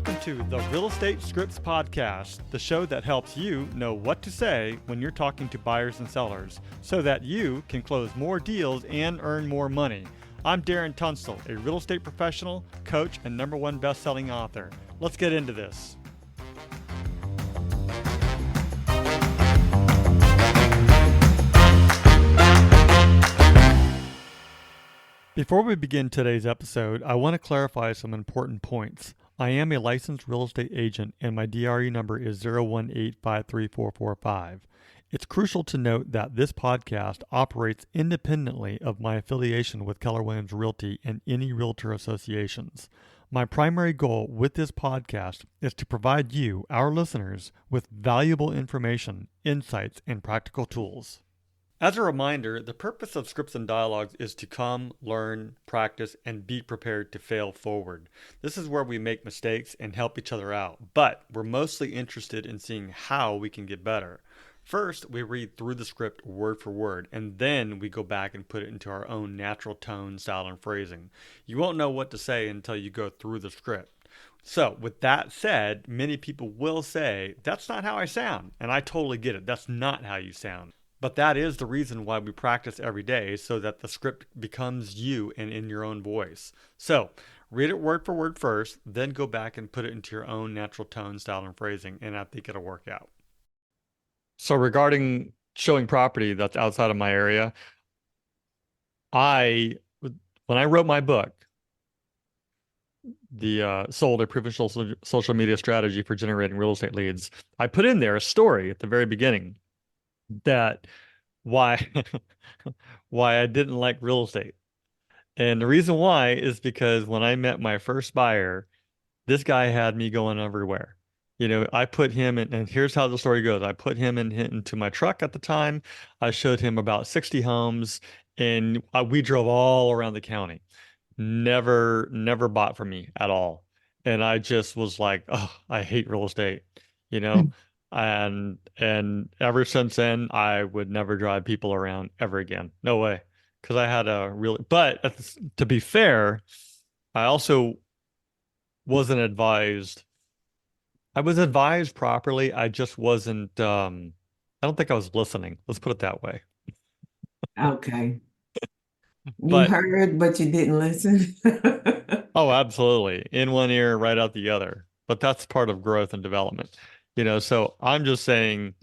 Welcome to the Real Estate Scripts Podcast, the show that helps you know what to say when you're talking to buyers and sellers so that you can close more deals and earn more money. I'm Darren Tunstall, a real estate professional, coach, and #1 best-selling author. Let's get into this. Before we begin today's episode, I want to clarify some important points. I am a licensed real estate agent and my DRE number is 018534445. It's crucial to note that this podcast operates independently of my affiliation with Keller Williams Realty and any realtor associations. My primary goal with this podcast is to provide you, our listeners, with valuable information, insights, and practical tools. As a reminder, the purpose of Scripts and Dialogues is to come, learn, practice, and be prepared to fail forward. This is where we make mistakes and help each other out, but we're mostly interested in seeing how we can get better. First, we read through the script word for word, and then we go back and put it into our own natural tone, style, and phrasing. You won't know what to say until you go through the script. So, with that said, many people will say, that's not how I sound, and I totally get it. That's not how you sound. But that is the reason why we practice every day, so that the script becomes you and in your own voice. So, read it word for word first, then go back and put it into your own natural tone, style, and phrasing, and I think it'll work out. So regarding showing property that's outside of my area, when I wrote my book, the Sold a Proven Social Media Strategy for Generating Real Estate Leads, I put in there a story at the very beginning that why I didn't like real estate. And the reason why is because when I met my first buyer, this guy had me going everywhere. You know, I put him in, and here's how the story goes. I put him into my truck at the time. I showed him about 60 homes, and we drove all around the county. Never bought from me at all. And I just was like, oh, I hate real estate, you know? And ever since then, I would never drive people around ever again. No way. Because I had but to be fair, I also wasn't advised. I was advised properly. I just wasn't, I don't think I was listening. Let's put it that way. Okay. You But heard, but you didn't listen. oh, absolutely. In one ear, right out the other. But that's part of growth and development. You know, so I'm just saying,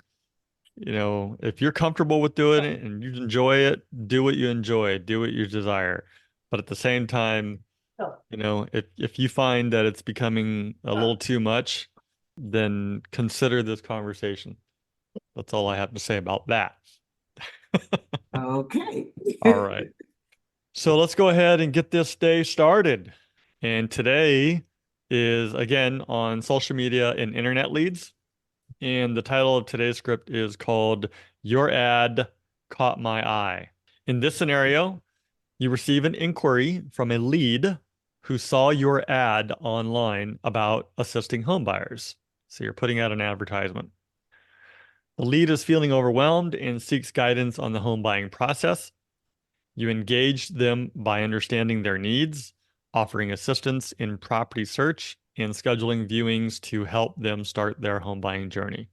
you know, if you're comfortable with doing it and you enjoy it, do what you enjoy, do what you desire. But at the same time, you know, if you find that it's becoming a little too much, then consider this conversation. That's all I have to say about that. Okay. All right. So let's go ahead and get this day started. And today is, again, on social media and internet leads. And the title of today's script is called Your Ad Caught My Eye. In this scenario, you receive an inquiry from a lead who saw your ad online about assisting home buyers. So you're putting out an advertisement. The lead is feeling overwhelmed and seeks guidance on the home buying process. You engage them by understanding their needs, offering assistance in property search, and scheduling viewings to help them start their home buying journey.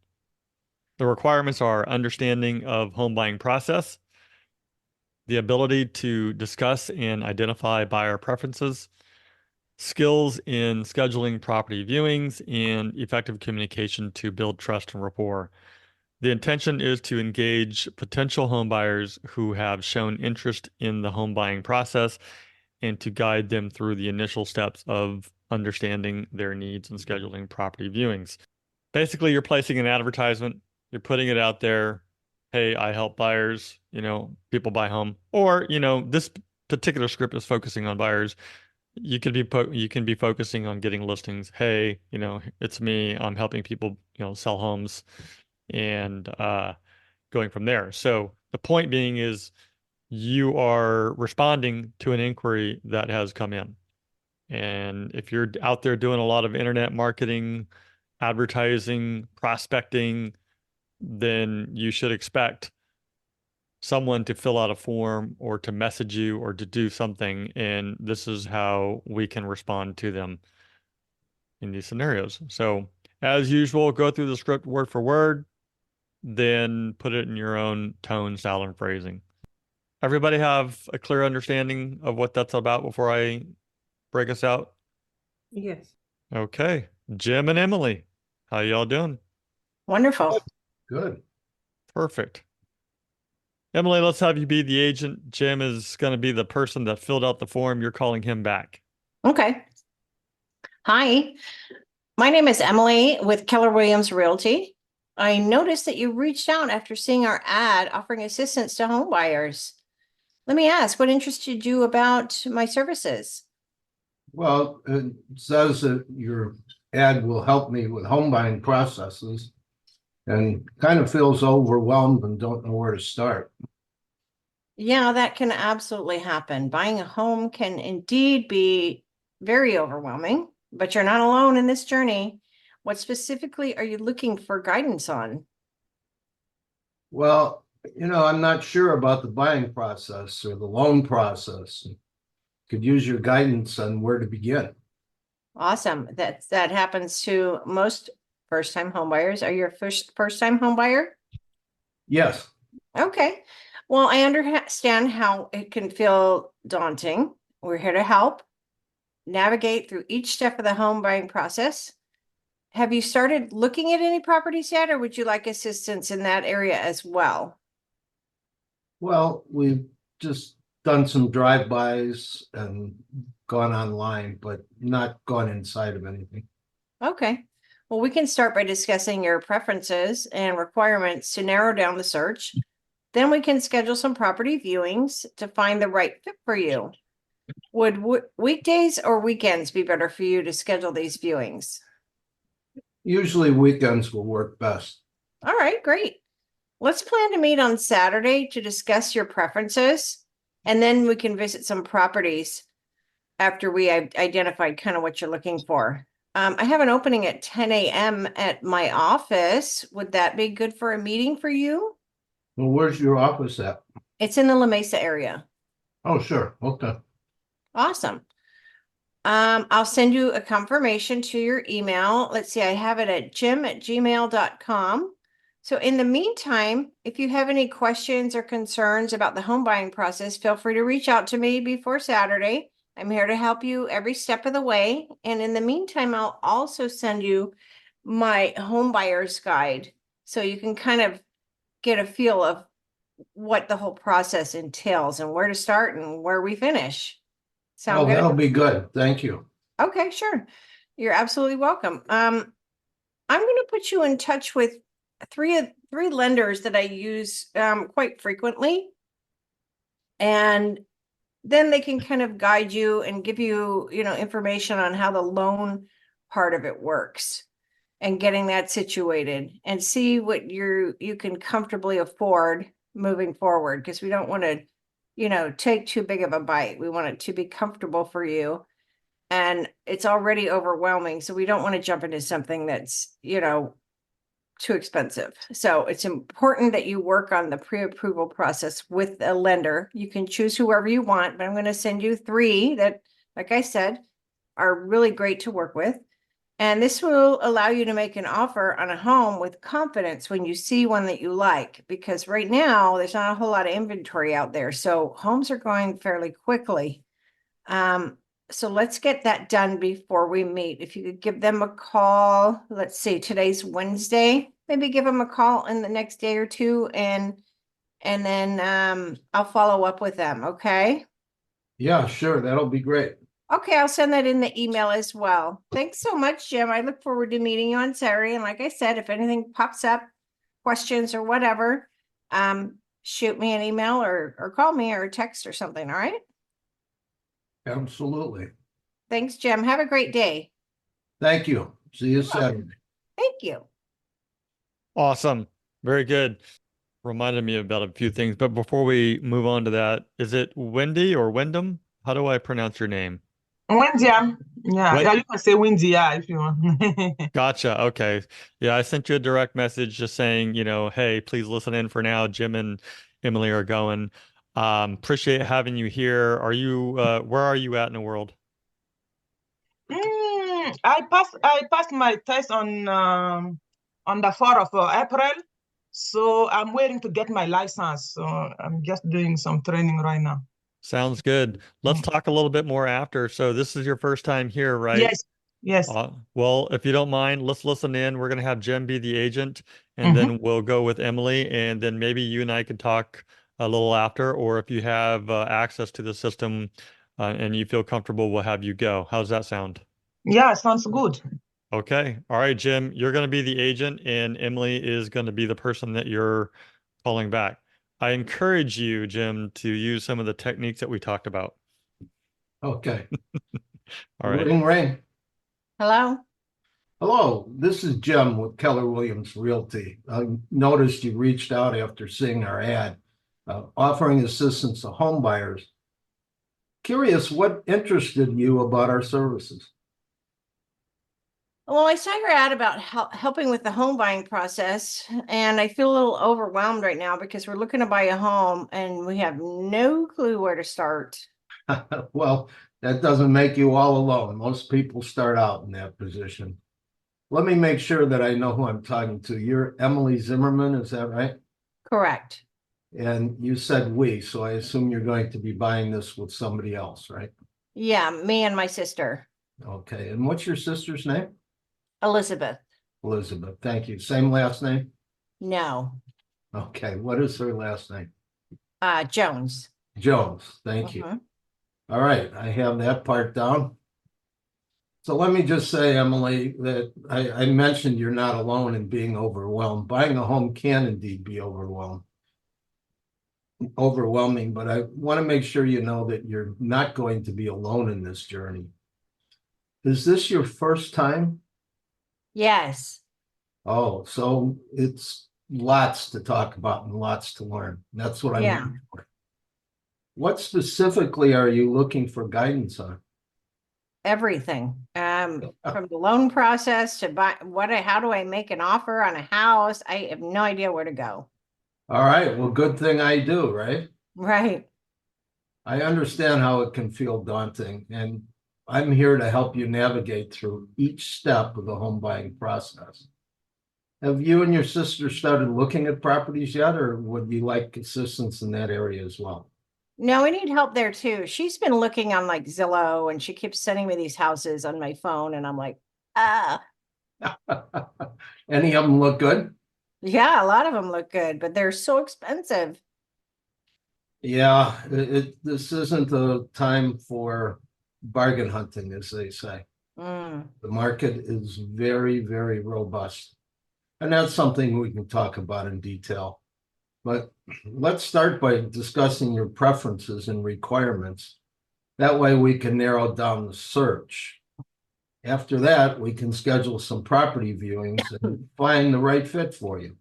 The requirements are understanding of home buying process, the ability to discuss and identify buyer preferences, skills in scheduling property viewings, and effective communication to build trust and rapport. The intention is to engage potential home buyers who have shown interest in the home buying process and to guide them through the initial steps of understanding their needs and scheduling property viewings. Basically, you're placing an advertisement, you're putting it out there. Hey, I help buyers, you know, people buy home. Or, you know, this particular script is focusing on buyers. You can be focusing on getting listings. Hey, you know, it's me. I'm helping people, you know, sell homes and going from there. So the point being is you are responding to an inquiry that has come in. And if you're out there doing a lot of internet marketing, advertising, prospecting, then you should expect someone to fill out a form or to message you or to do something. And this is how we can respond to them. in these scenarios. So, as usual, go through the script word for word, then put it in your own tone, style, and phrasing. Everybody have a clear understanding of what that's about before I break us out? Yes. Okay. Jim and Emily, how y'all doing? Wonderful. Good. Perfect. Emily, let's have you be the agent. Jim is going to be the person that filled out the form. You're calling him back. Okay. Hi, my name is Emily with Keller Williams Realty. I noticed that you reached out after seeing our ad offering assistance to home buyers. Let me ask, what interested you about my services? Well, it says that your ad will help me with home buying processes and kind of feels overwhelmed and don't know where to start. Yeah, that can absolutely happen. Buying a home can indeed be very overwhelming, but you're not alone in this journey. What specifically are you looking for guidance on? Well, I'm not sure about the buying process or the loan process. Could use your guidance on where to begin. Awesome. That happens to most first-time home buyers. Are you a first-time home buyer? Yes. Okay. Well, I understand how it can feel daunting. We're here to help navigate through each step of the home buying process. Have you started looking at any properties yet, or would you like assistance in that area as well? Well, we've just done some drive-bys and gone online, but not gone inside of anything. Okay. Well, we can start by discussing your preferences and requirements to narrow down the search. Then we can schedule some property viewings to find the right fit for you. Would weekdays or weekends be better for you to schedule these viewings? Usually weekends will work best. All right, great. Let's plan to meet on Saturday to discuss your preferences, and then we can visit some properties after we identified kind of what you're looking for. I have an opening at 10 a.m. at my office. Would that be good for a meeting for you? Well, where's your office at? It's in the La Mesa area. Oh, sure. Okay. Awesome. I'll send you a confirmation to your email. Let's see, I have it at jim@gmail.com. So in the meantime, if you have any questions or concerns about the home buying process, feel free to reach out to me before Saturday. I'm here to help you every step of the way. And in the meantime, I'll also send you my home buyer's guide so you can kind of get a feel of what the whole process entails and where to start and where we finish. Sound Oh, good? that'll be good. Thank you. Okay, sure. You're absolutely welcome. I'm going to put you in touch with three lenders that I use quite frequently, and then they can kind of guide you and give you, information on how the loan part of it works and getting that situated and see what you can comfortably afford moving forward, because we don't want to, take too big of a bite. We want it to be comfortable for you, and it's already overwhelming. So we don't want to jump into something that's, too expensive. So it's important that you work on the pre-approval process with a lender. You can choose whoever you want, but I'm going to send you three that, like I said, are really great to work with. And this will allow you to make an offer on a home with confidence when you see one that you like, because right now there's not a whole lot of inventory out there. So homes are going fairly quickly. So let's get that done before we meet. If you could give them a call, let's see, today's Wednesday, maybe give them a call in the next day or two, and then I'll follow up with them, okay? Yeah, sure. That'll be great. Okay, I'll send that in the email as well. Thanks so much, Jim. I look forward to meeting you on Saturday. And like I said, if anything pops up, questions or whatever, shoot me an email or call me or text or something, all right? Absolutely. Thanks, Jim. Have a great day. Thank you. See you You're welcome. Saturday. Thank you. Awesome. Very good. Reminded me about a few things, but before we move on to that, is it Wendy or Wyndham? How do I pronounce your name? Windy, yeah, When you can say windy, yeah, if you want. Gotcha. Okay. Yeah, I sent you a direct message just saying, hey, please listen in for now. Jim and Emily are going. Appreciate having you here. Where are you at in the world? I passed my test on the 4th of April. So I'm waiting to get my license. So I'm just doing some training right now. Sounds good. Let's Mm. talk a little bit more after. So this is your first time here, right? Yes, yes. Well, if you don't mind, let's listen in. We're going to have Jim be the agent, and Mm-hmm. then we'll go with Emily, and then maybe you and I could talk a little after, or if you have access to the system and you feel comfortable, we'll have you go. How's that sound? Yeah, sounds good. Okay. All right, Jim, you're going to be the agent, and Emily is going to be the person that you're calling back. I encourage you, Jim, to use some of the techniques that we talked about. Okay. All right. Ring. Hello? Hello, this is Jim with Keller Williams Realty. I noticed you reached out after seeing our ad, offering assistance to home buyers. Curious, what interested you about our services? Well, I saw your ad about helping with the home buying process, and I feel a little overwhelmed right now because we're looking to buy a home and we have no clue where to start. Well, that doesn't make you all alone. Most people start out in that position. Let me make sure that I know who I'm talking to. You're Emily Zimmerman, is that right? Correct. And you said we, so I assume you're going to be buying this with somebody else, right? Yeah, me and my sister, Okay, and what's your sister's name? Elizabeth. Elizabeth, thank you. Same last name? No, Okay, what is her last name? Jones. Jones, thank you. Mhm. All right, I have that part down. So let me just say, Emily, that I mentioned you're not alone in being overwhelmed. Buying a home can indeed be overwhelming, but I want to make sure you know that you're not going to be alone in this journey. Is this your first time? Yes. Oh, so it's lots to talk about and lots to learn. That's what I'm Yeah. here for. What specifically are you looking for guidance on? Everything. From the loan process to how do I make an offer on a house? I have no idea where to go. All right, well, good thing I do, right? Right. I understand how it can feel daunting, and I'm here to help you navigate through each step of the home buying process. Have you and your sister started looking at properties yet, or would you like assistance in that area as well? No, we need help there too. She's been looking on like Zillow and she keeps sending me these houses on my phone and I'm like, ah, Any of them look good? yeah, a lot of them look good, but they're so expensive. Yeah, this isn't a time for bargain hunting, as they say. Mm. The market is very, very robust. And that's something we can talk about in detail. But let's start by discussing your preferences and requirements. That way we can narrow down the search. After that, we can schedule some property viewings and find the right fit for you.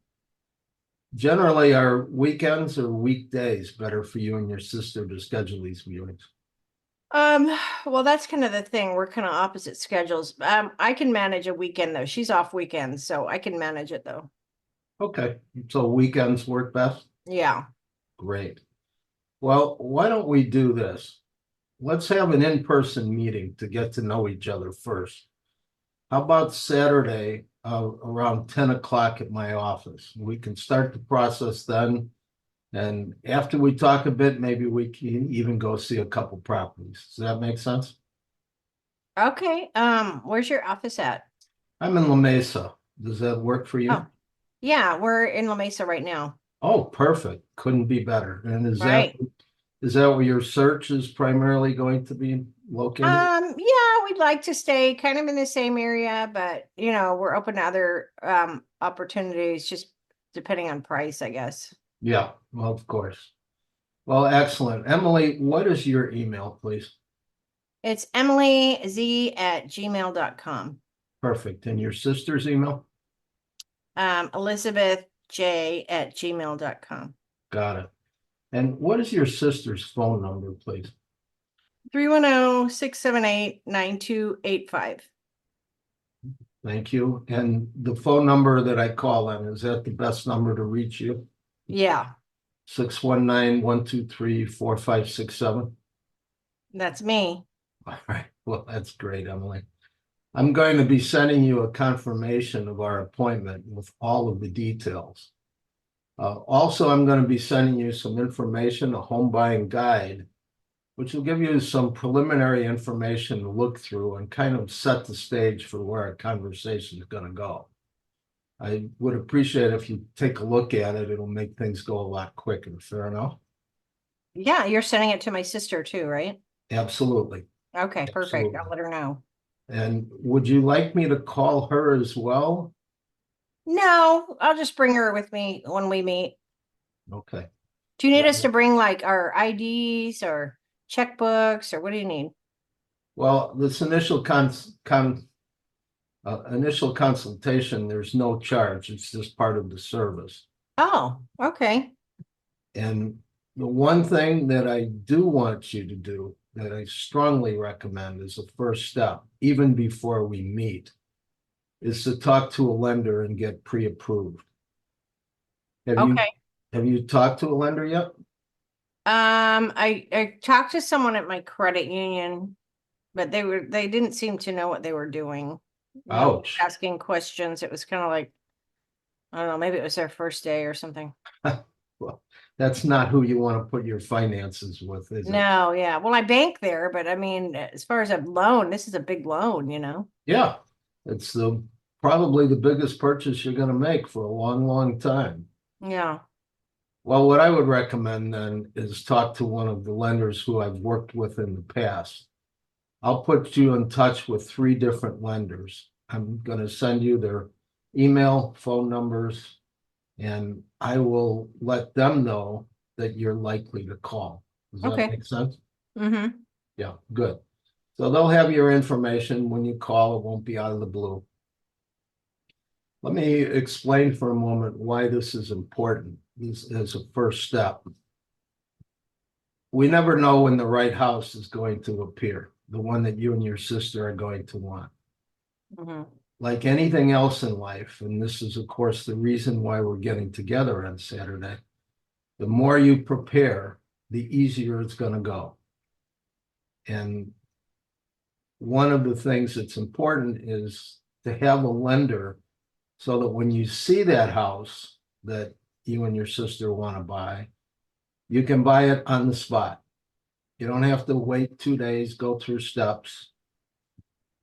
Generally, are weekends or weekdays better for you and your sister to schedule these viewings? Well, that's kind of the thing. We're kind of opposite schedules. I can manage a weekend though. She's off weekends, so I can manage it though. Okay, so weekends work best? Yeah. Great. Well, why don't we do this? Let's have an in-person meeting to get to know each other first. How about Saturday around 10 o'clock at my office? We can start the process then. And after we talk a bit, maybe we can even go see a couple properties. Does that make sense? Okay. Where's your office at? I'm in La Mesa. Does that work for you? Oh, yeah, we're in La Mesa right now. Oh, perfect. Couldn't be better. And Right. is that where your search is primarily going to be located? Yeah, we'd like to stay kind of in the same area, but we're open to other opportunities, just depending on price, I guess. Yeah, well, of course. Well, excellent. Emily, what is your email, please? It's emilyz@gmail.com. Perfect. And your sister's email? ElizabethJ@gmail.com. Got it. And what is your sister's phone number, please? 310-678-9285. Thank you. And the phone number that I call on, is that the best number to reach you? Yeah, 619-123-4567. that's me. All right. Well, that's great, Emily. I'm going to be sending you a confirmation of our appointment with all of the details. Also, I'm going to be sending you some information, a home buying guide, which will give you some preliminary information to look through and kind of set the stage for where our conversation is going to go. I would appreciate if you take a look at it. It'll make things go a lot quicker. Fair enough? Yeah, you're sending it to my sister too, right? Absolutely. Okay, perfect. Absolutely. I'll let her know. And would you like me to call her as well? No, I'll just bring her with me when we meet. Okay. Do you need us to bring like our IDs or checkbooks or what do you need? Well, this initial initial consultation, there's no charge. It's just part of the service. Oh, okay. And the one thing that I do want you to do that I strongly recommend as a first step, even before we meet, is to talk to a lender and get pre-approved. Okay. Have you talked to a lender yet? I talked to someone at my credit union, but they didn't seem to know what they were doing. Ouch. Asking questions. It was kind of like, I don't know, maybe it was their first day or something. Well, that's not who you want to put your finances with, is it? No, yeah. Well, I bank there, but I mean, as far as a loan, this is a big loan, you know? Yeah, it's probably the biggest purchase you're going to make for a long, long time. Yeah. Well, what I would recommend then is talk to one of the lenders who I've worked with in the past. I'll put you in touch with 3 different lenders. I'm going to send you their email, phone numbers, and I will let them know that you're likely to call. Does that Okay. make sense? Mm-hmm. Yeah, good. So they'll have your information when you call. It won't be out of the blue. Let me explain for a moment why this is important. This is a first step. We never know when the right house is going to appear, the one that you and your sister are going to want. Mm-hmm. Like anything else in life, and this is, of course, the reason why we're getting together on Saturday, the more you prepare, the easier it's going to go. And one of the things that's important is to have a lender so that when you see that house that you and your sister want to buy, you can buy it on the spot. You don't have to wait 2 days, go through steps.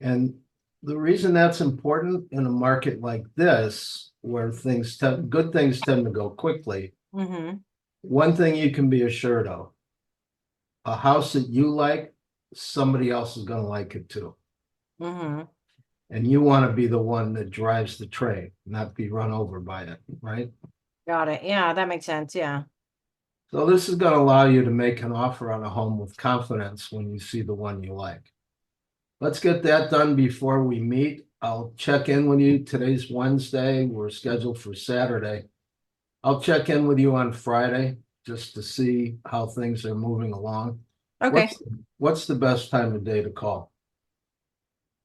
And the reason that's important in a market like this, where good things tend to go quickly, Mm-hmm. one thing you can be assured of, a house that you like, somebody else is going to like it too. Mm-hmm. And you want to be the one that drives the train, not be run over by it, right? Got it. Yeah, that makes sense. Yeah. So this is going to allow you to make an offer on a home with confidence when you see the one you like. Let's get that done before we meet. I'll check in with you. Today's Wednesday. We're scheduled for Saturday. I'll check in with you on Friday just to see how things are moving along. Okay. What's the best time of day to call?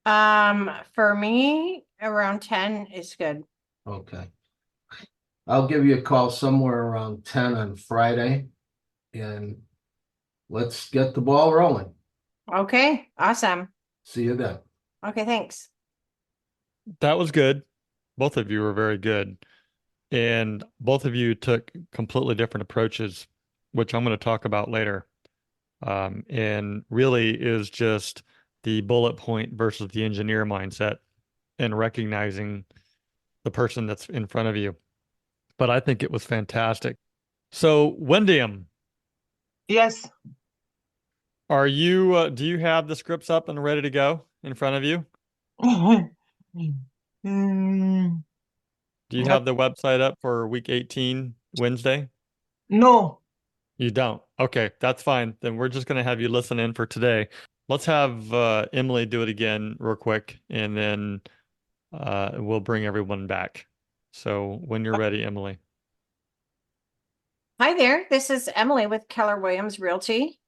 For me, around 10 is good. Okay. I'll give you a call somewhere around 10 on Friday, and let's get the ball rolling. Okay, awesome. See you then. Okay, thanks. That was good. Both of you were very good. And both of you took completely different approaches, which I'm going to talk about later. And really is just the bullet point versus the engineer mindset and recognizing the person that's in front of you. But I think it was fantastic. So, Wendiam, Yes. do you have the scripts up and ready to go in front of you? Mm, Do you have the website up for week 18, Wednesday? no. You don't. Okay, that's fine. Then we're just going to have you listen in for today. Let's have Emily do it again real quick, and then we'll bring everyone back. So when you're ready, Emily. Hi there. This is Emily with Keller Williams Realty.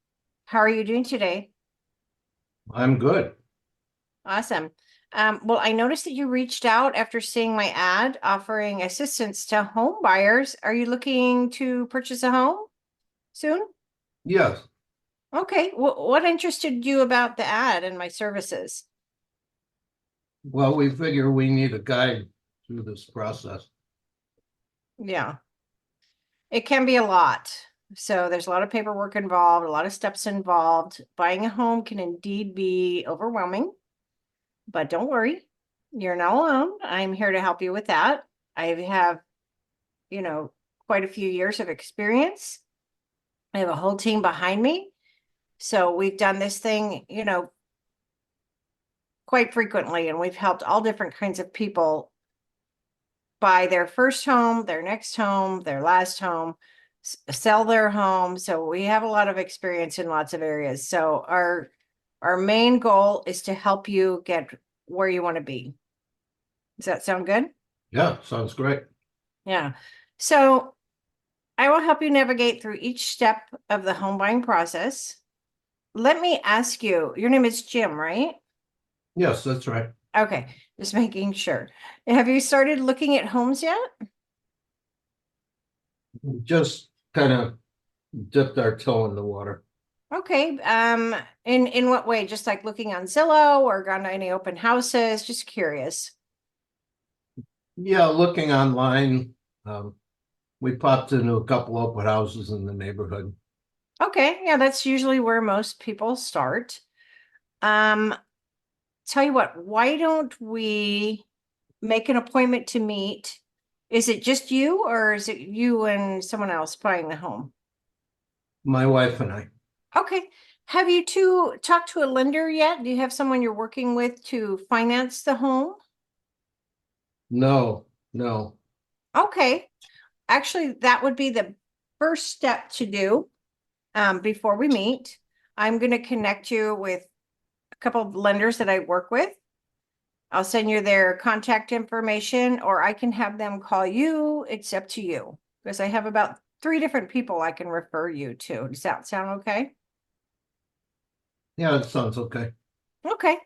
How are you doing today? I'm good. Awesome. Well, I noticed that you reached out after seeing my ad offering assistance to home buyers. Are you looking to purchase a home soon? Yes. Okay. What interested you about the ad and my services? Well, we figure we need a guide through this process. Yeah. It can be a lot. So there's a lot of paperwork involved, a lot of steps involved. Buying a home can indeed be overwhelming, but don't worry, you're not alone. I'm here to help you with that. I have, quite a few years of experience. I have a whole team behind me. So we've done this thing, quite frequently, and we've helped all different kinds of people buy their first home, their next home, their last home, sell their home. So we have a lot of experience in lots of areas. So our main goal is to help you get where you want to be. Does that sound good? Yeah, sounds great. Yeah. So I will help you navigate through each step of the home buying process. Let me ask you, your name is Jim, right? Yes, that's right. Okay, just making sure. Have you started looking at homes yet? Just kind of dipped our toe in the water. Okay, in what way? Just like looking on Zillow or gone to any open houses? Just curious. Yeah, looking online, we popped into a couple open houses in the neighborhood. Okay, yeah, that's usually where most people start. Um, tell you what, why don't we make an appointment to meet? Is it just you or is it you and someone else buying the home? My wife and I. Okay. Have you two talked to a lender yet? Do you have someone you're working with to finance the home? No, no. Okay. Actually, that would be the first step to do before we meet. I'm going to connect you with a couple of lenders that I work with. I'll send you their contact information, or I can have them call you. It's up to you because I have about 3 different people I can refer you to. Does that sound okay? Yeah, it sounds okay. Okay.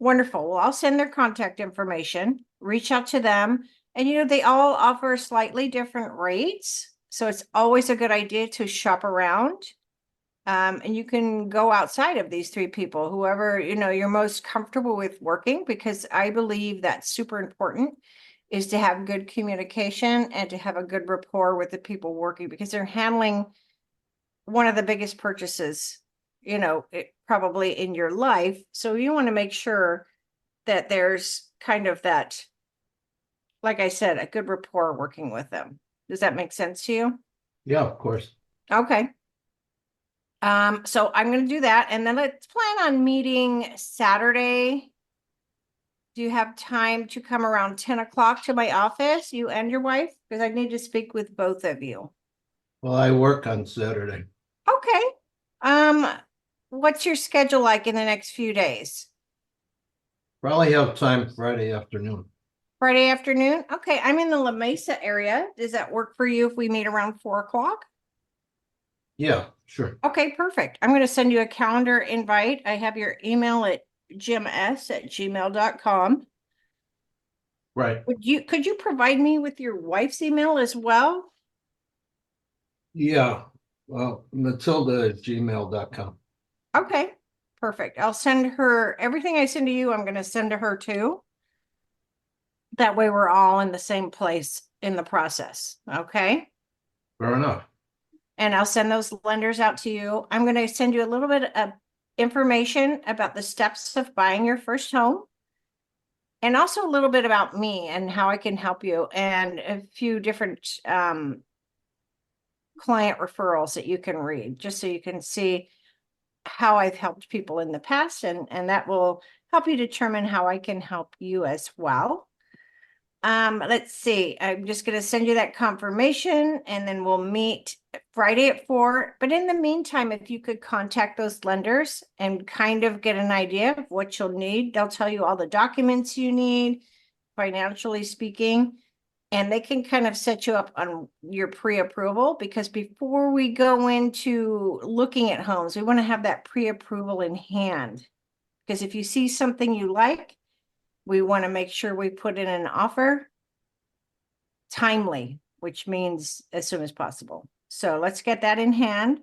Wonderful. Well, I'll send their contact information, reach out to them. And they all offer slightly different rates. So it's always a good idea to shop around. And you can go outside of these 3 people, whoever, you're most comfortable with working, because I believe that's super important, is to have good communication and to have a good rapport with the people working, because they're handling one of the biggest purchases, probably in your life. So you want to make sure that there's kind of that, like I said, a good rapport working with them. Does that make sense to you? Yeah, of course. Okay. So I'm going to do that. And then let's plan on meeting Saturday. Do you have time to come around 10 o'clock to my office, you and your wife? Because I need to speak with both of you. Well, I work on Saturday. Okay. Um, what's your schedule like in the next few days? Probably have time Friday afternoon. Friday afternoon? Okay, I'm in the La Mesa area. Does that work for you if we meet around 4 o'clock? Yeah, sure. Okay, perfect. I'm going to send you a calendar invite. I have your email at jims@gmail.com. Right. Could you provide me with your wife's email as well? Yeah. Well, Matilda@gmail.com. Okay, perfect. I'll send her everything I send to you, I'm going to send to her too. That way we're all in the same place in the process. Okay. Fair enough. And I'll send those lenders out to you. I'm going to send you a little bit of information about the steps of buying your first home, and also a little bit about me and how I can help you, and a few different client referrals that you can read, just so you can see how I've helped people in the past, and that will help you determine how I can help you as well. Let's see. I'm just going to send you that confirmation, and then we'll meet Friday at 4. But in the meantime, if you could contact those lenders and kind of get an idea of what you'll need, they'll tell you all the documents you need, financially speaking, and they can kind of set you up on your pre-approval, because before we go into looking at homes, we want to have that pre-approval in hand. Because if you see something you like, we want to make sure we put in an offer timely, which means as soon as possible. So let's get that in hand.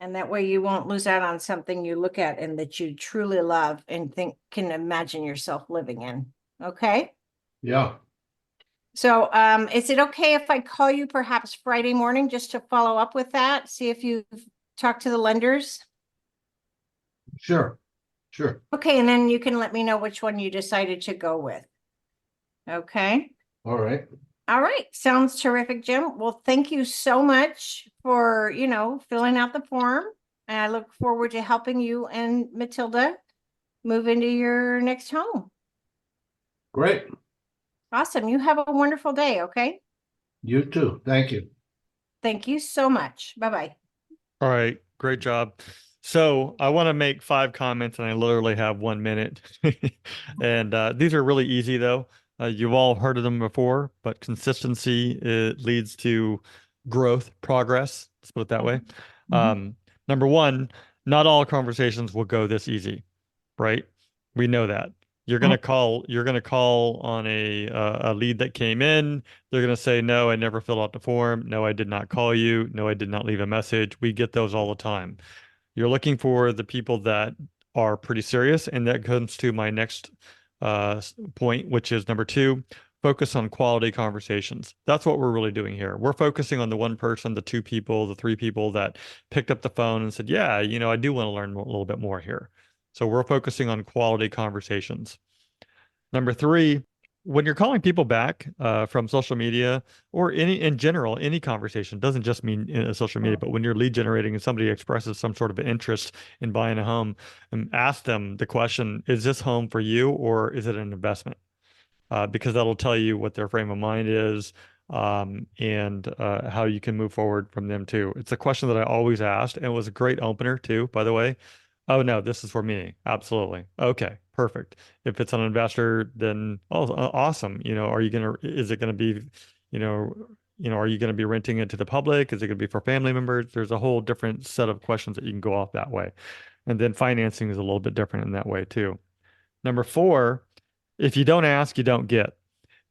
And that way you won't lose out on something you look at and that you truly love and can imagine yourself living in. Okay. Yeah, So, is it okay if I call you perhaps Friday morning just to follow up with that? See if you've talked to the lenders? sure. Okay, and then you can let me know which one you decided to go with. Okay. All right. All right. Sounds terrific, Jim. Well, thank you so much for, filling out the form. And I look forward to helping you and Matilda move into your next home. Great. Awesome. You have a wonderful day. Okay. You too. Thank you. Thank you so much. Bye-bye. All right, great job. So I want to make 5 comments, and I literally have 1 minute. And these are really easy, though. You've all heard of them before, but consistency leads to growth, progress. Let's put it that way. Number 1, not all conversations will go this easy, right? We know that. You're gonna call on a lead that came in. They're gonna say, no, I never filled out the form. No, I did not call you. No, I did not leave a message. We get those all the time. You're looking for the people that are pretty serious, and that comes to my next point, which is number 2, focus on quality conversations. That's what we're really doing here. We're focusing on the 1 person, the 2 people, the 3 people that picked up the phone and said, yeah, I do want to learn a little bit more here. So we're focusing on quality conversations. Number 3, when you're calling people back from social media or in general, any conversation doesn't just mean in social media, but when you're lead generating and somebody expresses some sort of interest in buying a home, ask them the question, is this home for you or is it an investment? Because that'll tell you what their frame of mind is and how you can move forward from them too. It's a question that I always asked, and it was a great opener too, by the way. Oh no, this is for me. Absolutely. Okay, perfect. If it's an investor, then awesome. Is it gonna be, are you gonna be renting it to the public? Is it gonna be for family members? There's a whole different set of questions that you can go off that way. And then financing is a little bit different in that way too. Number 4, if you don't ask, you don't get.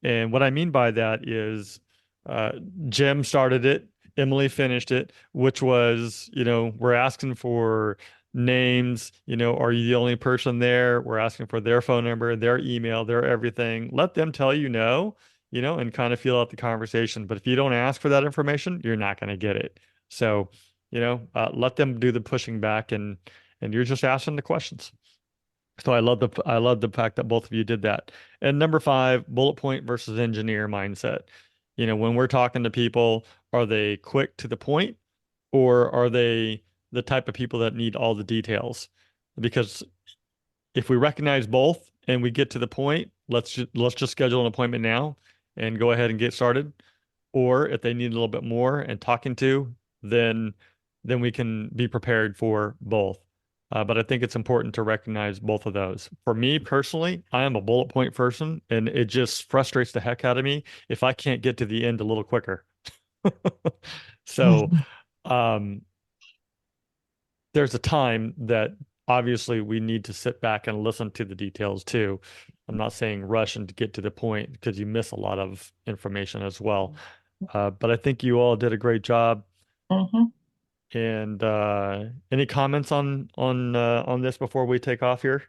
And what I mean by that is uh, Jim started it, Emily finished it, which was, we're asking for names, are you the only person there? We're asking for their phone number, their email, their everything. Let them tell you no, and kind of feel out the conversation. But if you don't ask for that information, you're not going to get it. So, let them do the pushing back and you're just asking the questions. So I love the fact that both of you did that. And number 5, bullet point versus engineer mindset. When we're talking to people, are they quick to the point or are they the type of people that need all the details? Because if we recognize both and we get to the point, let's just schedule an appointment now and go ahead and get started. Or if they need a little bit more and talking to, then we can be prepared for both. But I think it's important to recognize both of those. For me personally, I am a bullet point person, and it just frustrates the heck out of me if I can't get to the end a little quicker. So there's a time that obviously we need to sit back and listen to the details too. I'm not saying rush and to get to the point because you miss a lot of information as well. But I think you all did a great job. And any comments on this before we take off here?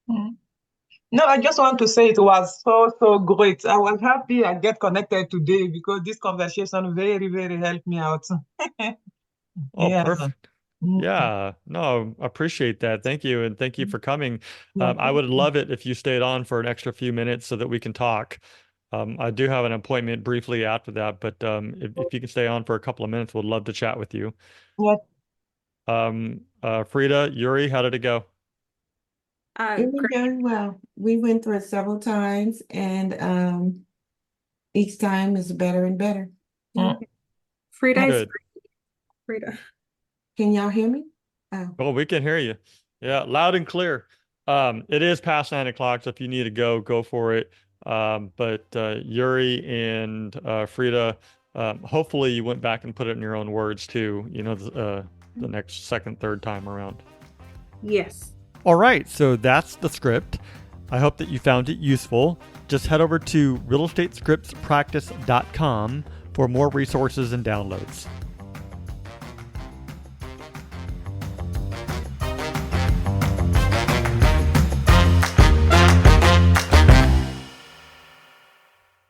No, I just want to say it was so great. I was happy I get connected today because this conversation very, very helped me out. Oh, Yeah. perfect. Yeah, no, appreciate that. Thank you. And thank you for coming. I would love it if you stayed on for an extra few minutes so that we can talk. I do have an appointment briefly after that, but if you can stay on for a couple of minutes, we'd love to chat with you. Frida, Yuri, how did it go? It went very well. We went through it several times, and each time is better and better. Good. Frida. Can y'all hear me? Oh, Well, we can hear you. Yeah, loud and clear. It is past 9 o'clock, so if you need to go for it. But Yuri and Frida, hopefully you went back and put it in your own words too, the next second, third time around. Yes. All right, so that's the script. I hope that you found it useful. Just head over to realestatescriptspractice.com for more resources and downloads.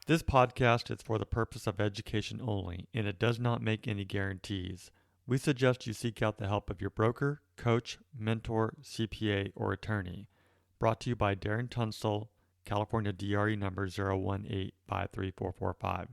This podcast is for the purpose of education only, and it does not make any guarantees. We suggest you seek out the help of your broker, coach, mentor, CPA, or attorney. Brought to you by Darren Tunstall, California DRE number 018534445.